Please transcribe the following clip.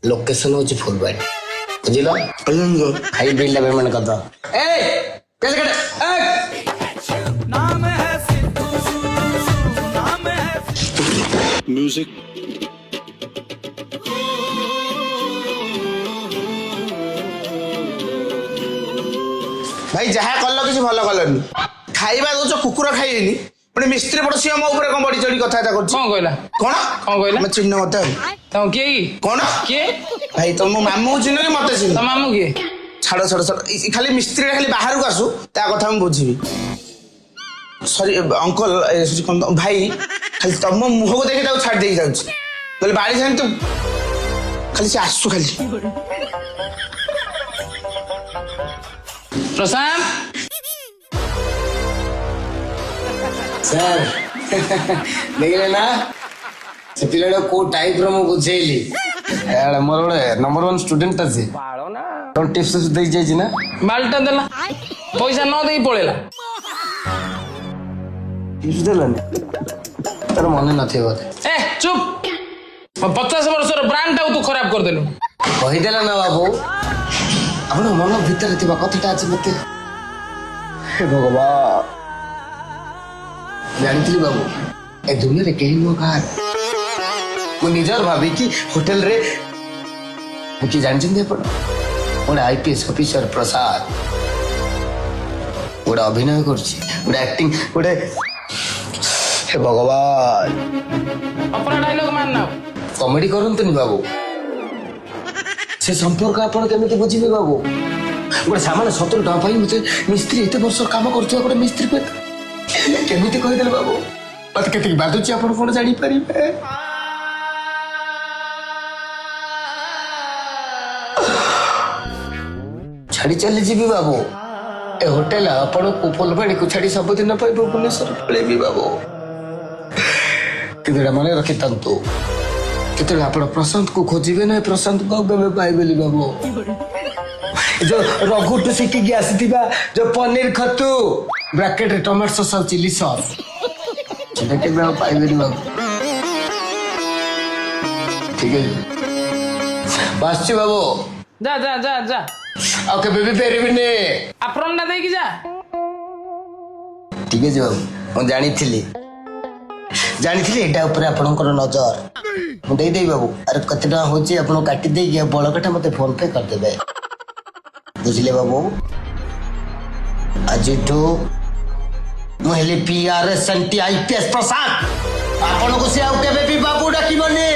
location हो फुलबाड़ी बुझिल खाई बिल पेमेंट कर दो कैसे कटे नाम है सिद्धू नाम है म्यूजिक भाई जहाँ कल किसी भल कलनि खाଇବା दौच कुकुर खाइनि पुणी मिस्त्री पड़ोसी मो ऊपर कौन बढ़ी चढ़ी कथा कर कौन कहला कौन कहला मैं चिन्ह मत तुम किए की कौन किए भाई तुम मामू चिन्ह कि मत चिन्ह तुम मामू किए छाड़ छाड़ छाड़ खाली मिस्त्री खाली बाहर को आसू ता कथा मैं बुझी सॉरी अंकल भाई खाली तुम मुह को देखी छाड़ दे जाऊँ बाड़ी जानी तो खाली से आसू खाली प्रशांत सर देखले ना से पिलाडा को टाइप रो मु बुझेली यार मोर गोटे नंबर 1 स्टूडेंट अछि तो टिप्स दे जाई ना बाल्टा देला पैसा न दे पळेला टिप्स देलन तार मन नथे बोते ए चुप 50 वर्षर ब्रांड टा तू खराब कर देलु कहि देला ना बाबू अपन मन भीतर थिबा कथटा अछि मते हे भगवान जानिथिली बाबू ए दुनिया रे केही नो कार मु निजर भाबी कि होटल रे कि जानछन अपन ओडा आईपीएस ऑफिसर प्रसाद ओडा अभिनय करछि ओडा एक्टिंग ओडे हे भगवान अपना डायलॉग मारना कॉमेडी करंतनी बाबू से संपर्क आपण केमिति बुझिबे बाबू गोटे सामान्य 70 टका पाई मते मिस्त्री एते वर्ष काम करथि गोटे मिस्त्री पे केमिति कहि देले बाबू मत केति बादुची आपण कोन जानि परिबे छाड़ी चली जीवी बाबू ए होटल आपण को फुलबाड़ी को छाड़ी सब दिन पाई भुवनेश्वर पळेबी बाबू किदड़ा माने रखि तंतु कितने आप प्रशांत को खोजे ना प्रशांत बाबू पाइबे बाबू जो रघु टू शिखी आसीथिबा जो पनीर खतु ब्रैकेट टमाटो सॉस और चिली सॉस के पाइबे बाबू ठीक है बस बाबू जा जा जा जा ओके बेबी फेरबी ने अपन ना दे की जा ठीक है बाबू मैं जानी एटा ऊपर आपनकर नजर मु दे देई बाबू अरे कते टका होची आपन काटी दे के बळकटा मते फोन पे कर देबे बुझले बाबू आज तो मोहले पीआरएस एंटी आईपीएस प्रसाद आपन को से आउ केबे भी बाबू डाकी बने